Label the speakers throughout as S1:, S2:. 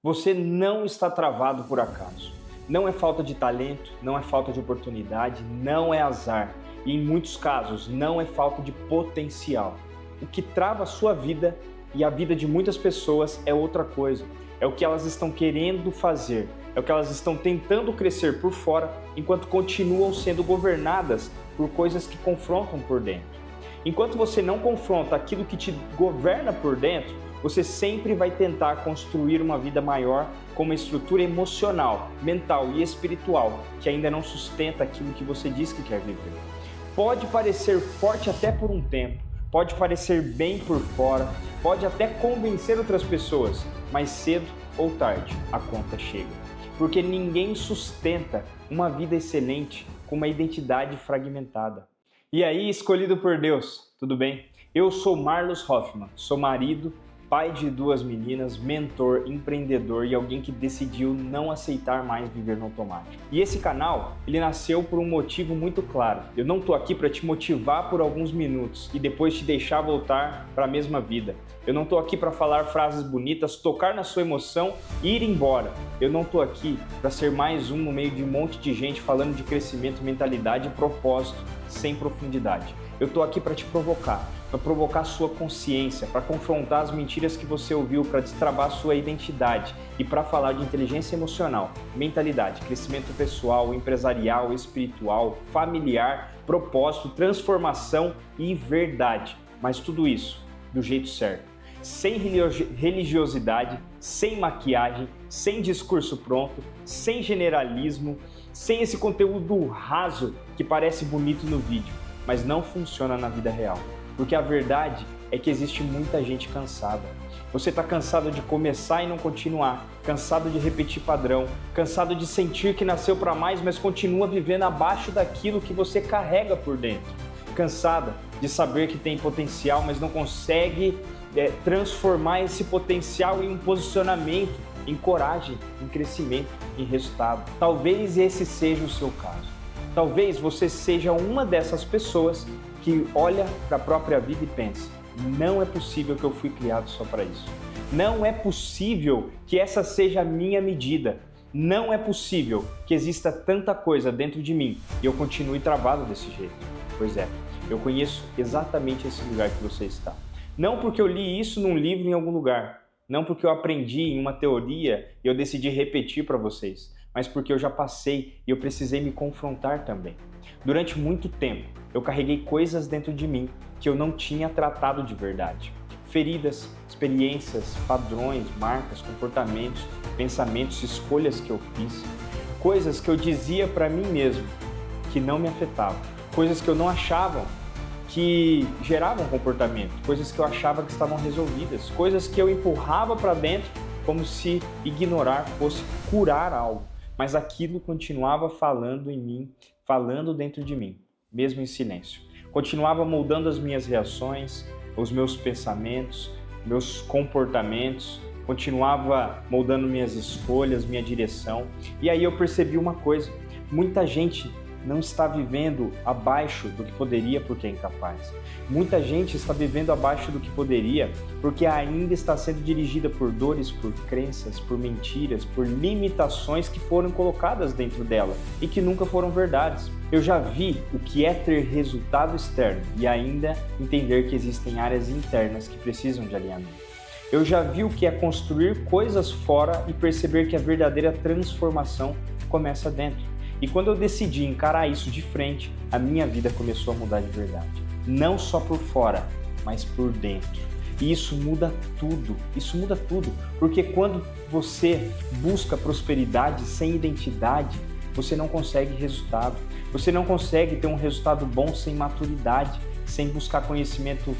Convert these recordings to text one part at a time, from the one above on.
S1: Você não está travado por acaso. Não é falta de talento, não é falta de oportunidade, não é azar. E em muitos casos, não é falta de potencial. O que trava a sua vida e a vida de muitas pessoas é outra coisa. É o que elas estão querendo fazer, é o que elas estão tentando crescer por fora, enquanto continuam sendo governadas por coisas que confrontam por dentro. Enquanto você não confronta aquilo que te governa por dentro, você sempre vai tentar construir uma vida maior com uma estrutura emocional, mental e espiritual que ainda não sustenta aquilo que você diz que quer viver. Pode parecer forte até por um tempo, pode parecer bem por fora, pode até convencer outras pessoas, mas cedo ou tarde a conta chega. Porque ninguém sustenta uma vida excelente com uma identidade fragmentada. E aí, escolhido por Deus, tudo bem? Eu sou Marlos Hoffman, sou marido, pai de 2 meninas, mentor, empreendedor e alguém que decidiu não aceitar mais viver no automático. E esse canal, ele nasceu por um motivo muito claro. Eu não tô aqui para te motivar por alguns minutos e depois te deixar voltar para a mesma vida. Eu não tô aqui para falar frases bonitas, tocar na sua emoção e ir embora. Eu não tô aqui para ser mais um no meio de um monte de gente falando de crescimento, mentalidade e propósito sem profundidade. Eu tô aqui para te provocar sua consciência, para confrontar as mentiras que você ouviu, para destravar sua identidade e para falar de inteligência emocional, mentalidade, crescimento pessoal, empresarial, espiritual, familiar, propósito, transformação e verdade. Mas tudo isso do jeito certo. Sem religiosidade, sem maquiagem, sem discurso pronto, sem generalismo, sem esse conteúdo raso que parece bonito no vídeo, mas não funciona na vida real. Porque a verdade é que existe muita gente cansada. Você está cansado de começar e não continuar, cansado de repetir padrão, cansado de sentir que nasceu para mais, mas continua vivendo abaixo daquilo que você carrega por dentro. Cansada de saber que tem potencial, mas não consegue transformar esse potencial em um posicionamento, em coragem, em crescimento, em resultado. Talvez esse seja o seu caso. Talvez você seja uma dessas pessoas que olha para a própria vida e pensa: não é possível que eu fui criado só para isso. Não é possível que essa seja a minha medida. Não é possível que exista tanta coisa dentro de mim e eu continue travado desse jeito. Pois é, eu conheço exatamente esse lugar que você está. Não porque eu li isso num livro em algum lugar, não porque eu aprendi em uma teoria e eu decidi repetir para vocês, mas porque eu já passei e eu precisei me confrontar também. Durante muito tempo, eu carreguei coisas dentro de mim que eu não tinha tratado de verdade. Feridas, experiências, padrões, marcas, comportamentos, pensamentos, escolhas que eu fiz. Coisas que eu dizia para mim mesmo que não me afetavam. Coisas que eu não achava que geravam comportamento. Coisas que eu achava que estavam resolvidas. Coisas que eu empurrava para dentro como se ignorar fosse curar algo. Mas aquilo continuava falando em mim, falando dentro de mim, mesmo em silêncio. Continuava moldando as minhas reações, os meus pensamentos, meus comportamentos, continuava moldando minhas escolhas, minha direção. E aí eu percebi uma coisa: muita gente não está vivendo abaixo do que poderia porque é incapaz. Muita gente está vivendo abaixo do que poderia porque ainda está sendo dirigida por dores, por crenças, por mentiras, por limitações que foram colocadas dentro dela e que nunca foram verdades. Eu já vi o que é ter resultado externo e ainda entender que existem áreas internas que precisam de alinhamento. Eu já vi o que é construir coisas fora e perceber que a verdadeira transformação começa dentro. E quando eu decidi encarar isso de frente, a minha vida começou a mudar de verdade. Não só por fora, mas por dentro. E isso muda tudo, porque quando você busca prosperidade sem identidade, você não consegue resultado. Você não consegue ter um resultado bom sem maturidade, sem buscar conhecimento,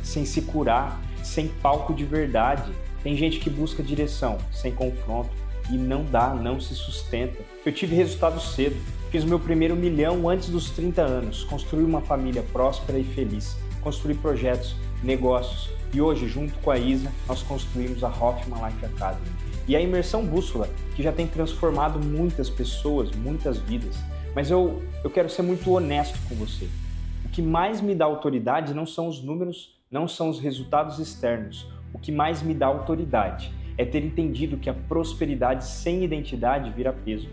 S1: sem se curar, sem palco de verdade. Tem gente que busca direção sem confronto. E não dá, não se sustenta. Eu tive resultado cedo, fiz o meu primeiro 1 milhão antes dos 30 anos, construí uma família próspera e feliz, construí projetos, negócios e hoje, junto com a Isa, nós construímos a Hoffman Life Academy. E a Imersão Bússola, que já tem transformado muitas pessoas, muitas vidas. Mas eu quero ser muito honesto com você. O que mais me dá autoridade não são os números, não são os resultados externos. O que mais me dá autoridade é ter entendido que a prosperidade sem identidade vira peso,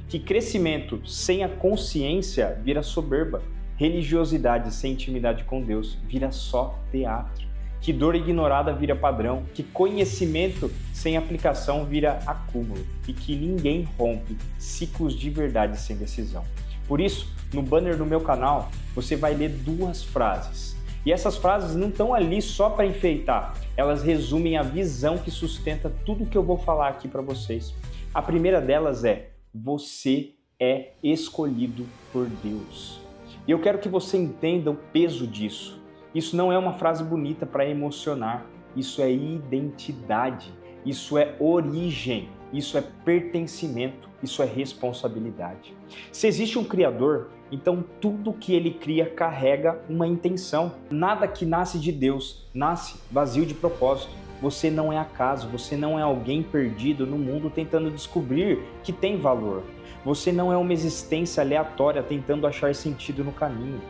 S1: que crescimento sem a consciência vira soberba, religiosidade sem intimidade com Deus vira só teatro, que dor ignorada vira padrão, que conhecimento sem aplicação vira acúmulo e que ninguém rompe ciclos de verdade sem decisão. Por isso, no banner do meu canal, você vai ler 2 frases. E essas frases não estão ali só para enfeitar, elas resumem a visão que sustenta tudo que eu vou falar aqui para vocês. A primeira delas é: você é escolhido por Deus. E eu quero que você entenda o peso disso. Isso não é uma frase bonita para emocionar, isso é identidade, isso é origem, isso é pertencimento, isso é responsabilidade. Se existe um Criador, então tudo que ele cria carrega uma intenção. Nada que nasce de Deus nasce vazio de propósito. Você não é acaso, você não é alguém perdido no mundo tentando descobrir que tem valor. Você não é uma existência aleatória tentando achar sentido no caminho.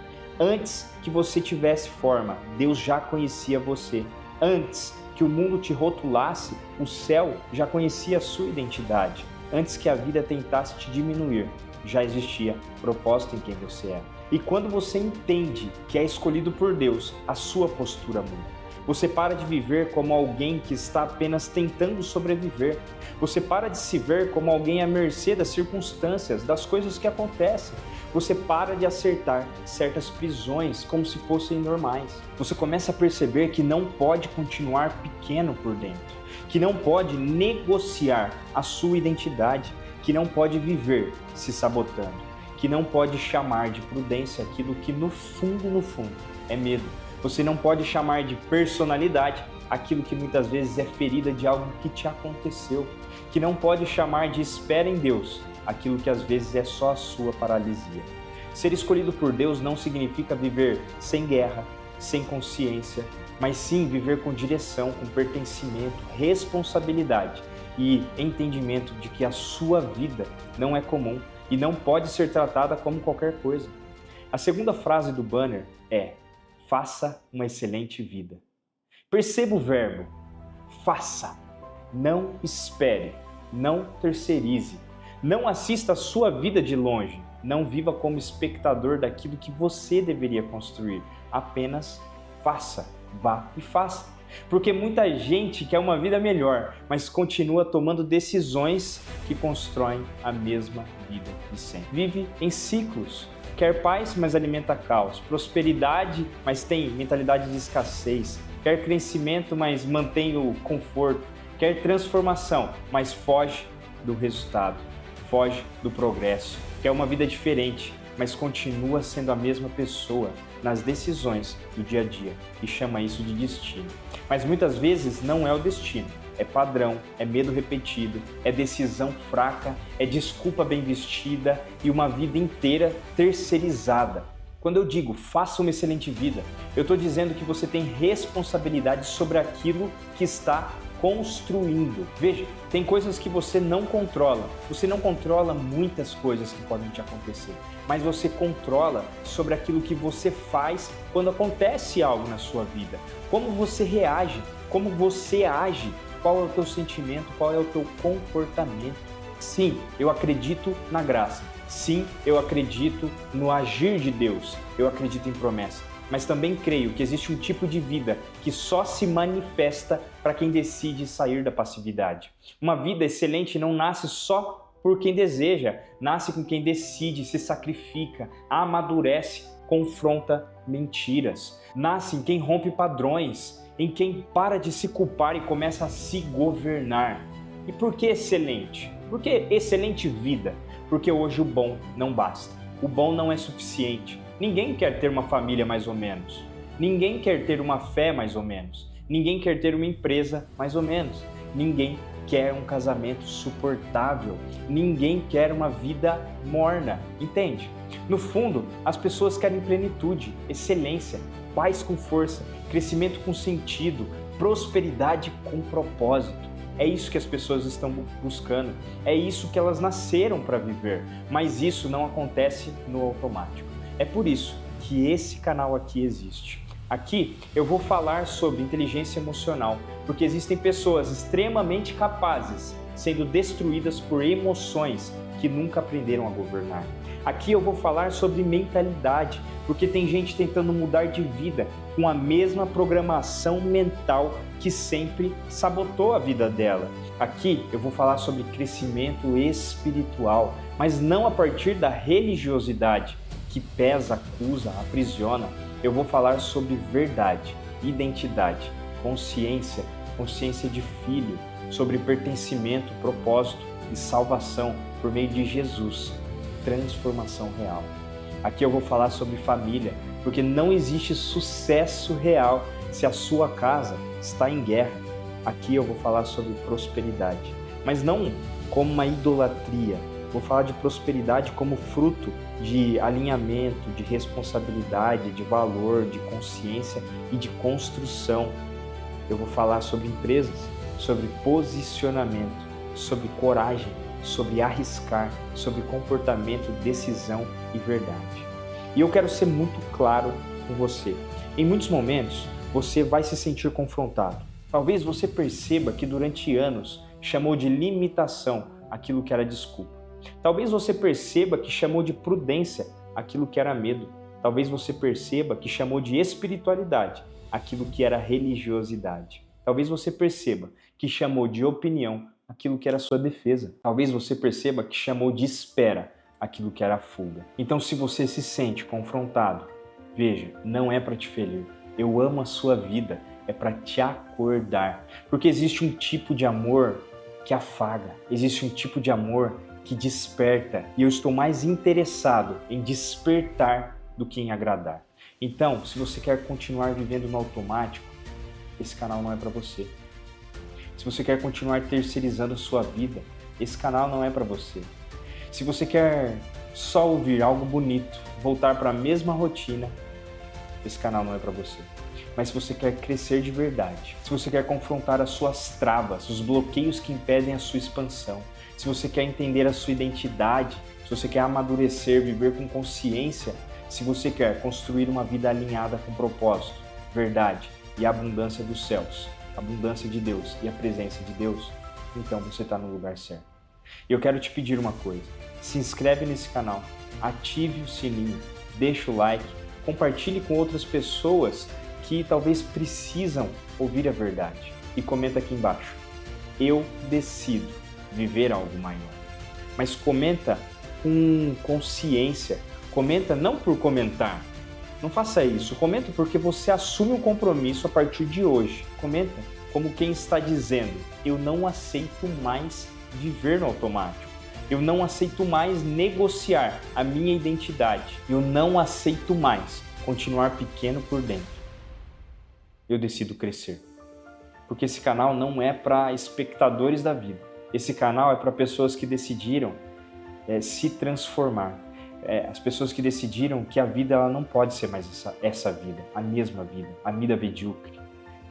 S1: Antes que você tivesse forma, Deus já conhecia você. Antes que o mundo te rotulasse, o céu já conhecia a sua identidade. Antes que a vida tentasse te diminuir, já existia propósito em quem você é. E quando você entende que é escolhido por Deus, a sua postura muda. Você para de viver como alguém que está apenas tentando sobreviver. Você para de se ver como alguém à mercê das circunstâncias, das coisas que acontecem. Você para de acertar certas prisões como se fossem normais. Você começa a perceber que não pode continuar pequeno por dentro, que não pode negociar a sua identidade, que não pode viver se sabotando, que não pode chamar de prudência aquilo que no fundo é medo. Você não pode chamar de personalidade aquilo que muitas vezes é ferida de algo que te aconteceu, que não pode chamar de espera em Deus aquilo que às vezes é só a sua paralisia. Ser escolhido por Deus não significa viver sem guerra, sem consciência, mas sim viver com direção, com pertencimento, responsabilidade e entendimento de que a sua vida não é comum e não pode ser tratada como qualquer coisa. A segunda frase do banner é: faça uma excelente vida. Perceba o verbo, faça. Não espere, não terceirize. Não assista a sua vida de longe. Não viva como espectador daquilo que você deveria construir. Apenas faça, vá e faça. Porque muita gente quer uma vida melhor, mas continua tomando decisões que constroem a mesma vida de sempre. Vive em ciclos. Quer paz, mas alimenta caos. Prosperidade, mas tem mentalidade de escassez. Quer crescimento, mas mantém o conforto. Quer transformação, mas foge do resultado. Foge do progresso. Quer uma vida diferente, mas continua sendo a mesma pessoa nas decisões do dia a dia e chama isso de destino. Mas muitas vezes não é o destino. É padrão, é medo repetido, é decisão fraca, é desculpa bem vestida e uma vida inteira terceirizada. Quando eu digo faça uma excelente vida, eu estou dizendo que você tem responsabilidade sobre aquilo que está construindo. Veja, tem coisas que você não controla. Você não controla muitas coisas que podem te acontecer, mas você controla sobre aquilo que você faz quando acontece algo na sua vida. Como você reage, como você age, qual é o teu sentimento, qual é o teu comportamento. Sim, eu acredito na graça. Sim, eu acredito no agir de Deus. Eu acredito em promessa. Mas também creio que existe um tipo de vida que só se manifesta para quem decide sair da passividade. Uma vida excelente não nasce só por quem deseja, nasce com quem decide, se sacrifica, amadurece, confronta mentiras. Nasce em quem rompe padrões, em quem para de se culpar e começa a se governar. E por que excelente? Por que excelente vida? Porque hoje o bom não basta. O bom não é suficiente. Ninguém quer ter uma família mais ou menos. Ninguém quer ter uma fé mais ou menos. Ninguém quer ter uma empresa mais ou menos. Ninguém quer um casamento suportável. Ninguém quer uma vida morna. Entende? No fundo, as pessoas querem plenitude, excelência, paz com força, crescimento com sentido, prosperidade com propósito. É isso que as pessoas estão buscando. É isso que elas nasceram para viver. Mas isso não acontece no automático. É por isso que esse canal aqui existe, Aqui eu vou falar sobre inteligência emocional, porque existem pessoas extremamente capazes sendo destruídas por emoções que nunca aprenderam a governar. Aqui eu vou falar sobre mentalidade, porque tem gente tentando mudar de vida com a mesma programação mental que sempre sabotou a vida dela. Aqui eu vou falar sobre crescimento espiritual, mas não a partir da religiosidade que pesa, acusa, aprisiona. Eu vou falar sobre verdade, identidade, consciência de filho, sobre pertencimento, propósito e salvação por meio de Jesus, transformação real. Aqui eu vou falar sobre família, porque não existe sucesso real se a sua casa está em guerra. Aqui eu vou falar sobre prosperidade, mas não como uma idolatria. Vou falar de prosperidade como fruto de alinhamento, de responsabilidade, de valor, de consciência e de construção. Eu vou falar sobre empresas, sobre posicionamento, sobre coragem, sobre arriscar, sobre comportamento, decisão e verdade. E eu quero ser muito claro com você. Em muitos momentos, você vai se sentir confrontado. Talvez você perceba que durante anos chamou de limitação aquilo que era desculpa. Talvez você perceba que chamou de prudência aquilo que era medo. Talvez você perceba que chamou de espiritualidade aquilo que era religiosidade. Talvez você perceba que chamou de opinião aquilo que era sua defesa. Talvez você perceba que chamou de espera aquilo que era fuga. Então, se você se sente confrontado, veja, não é para te ferir. Eu amo a sua vida, é para te acordar. Porque existe um tipo de amor que afaga, existe um tipo de amor que desperta. E eu estou mais interessado em despertar do que em agradar. Então, se você quer continuar vivendo no automático, esse canal não é para você. Se você quer continuar terceirizando a sua vida, esse canal não é para você. Se você quer só ouvir algo bonito, voltar para a mesma rotina, esse canal não é para você. Mas se você quer crescer de verdade, se você quer confrontar as suas travas, os bloqueios que impedem a sua expansão, se você quer entender a sua identidade, se você quer amadurecer, viver com consciência, se você quer construir uma vida alinhada com propósito, verdade e a abundância dos céus, a abundância de Deus e a presença de Deus, então você está no lugar certo. E eu quero te pedir uma coisa, se inscreve nesse canal, ative o sininho, deixa o like, compartilhe com outras pessoas que talvez precisam ouvir a verdade e comenta aqui embaixo, eu decido viver algo maior. Mas comenta com consciência, comenta não por comentar, não faça isso, comenta porque você assume um compromisso a partir de hoje. Comenta como quem está dizendo, eu não aceito mais viver no automático. Eu não aceito mais negociar a minha identidade. Eu não aceito mais continuar pequeno por dentro. Eu decido crescer. Porque esse canal não é para espectadores da vida. Esse canal é para pessoas que decidiram se transformar. As pessoas que decidiram que a vida ela não pode ser mais essa vida, a mesma vida, a vida medíocre,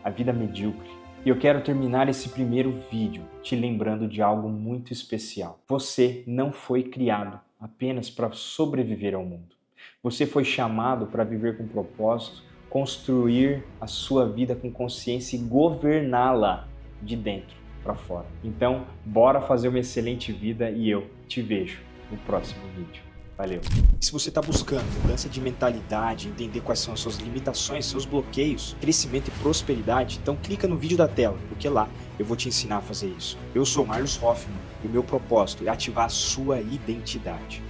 S1: a vida medíocre. E eu quero terminar esse primeiro vídeo te lembrando de algo muito especial. Você não foi criado apenas para sobreviver ao mundo. Você foi chamado para viver com propósito, construir a sua vida com consciência e governá-la de dentro para fora. Então, bora fazer uma excelente vida e eu te vejo no próximo vídeo. Valeu! Se você está buscando mudança de mentalidade, entender quais são as suas limitações, seus bloqueios, crescimento e prosperidade, então clica no vídeo da tela, porque lá eu vou te ensinar a fazer isso. Eu sou Marlos Hoffman e o meu propósito é ativar a sua identidade.